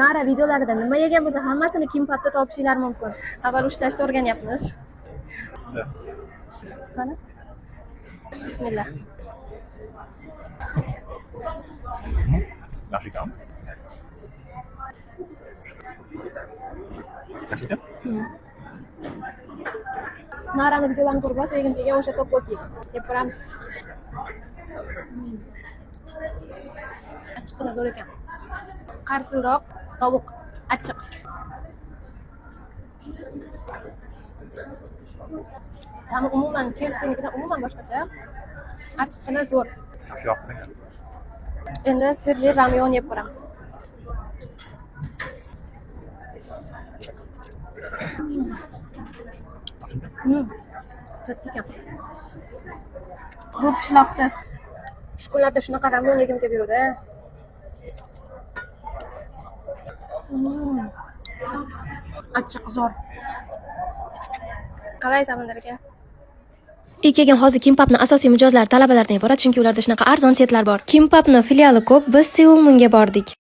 Nara videolarida nima yegan bo'lsa hammasini kimbapda topishinglar mumkin. Avval ushlashni o'rganyapmiz. Mana. Bismillah. Yaxshi ekan. Yaxshi ekan. Narani videolarini ko'rib olsa, degan o'sha to'ppoki deb ko'ramiz. Achchiqni zo'r ekan. Qarsingoq, tovuq, achchiq. Ta'mi umuman KFC'nikidan umuman boshqacha. Achchiqni zo'r. Yaxshi yoqdi. Endi sirli ramyon yeb ko'ramiz. Chotki ekan. Bu pishloqsiz. Shu kunlarda shunaqa ramyon yegim kelib yurdi. Achchiq zo'r. Qalay Samandar aka? Ikegan hozir Kimbapning asosiy mijozlari talabalardan iborat, chunki ularda shunaqa arzon setlar bor. Kimbapning filiali ko'p, biz Seul Munga bordik.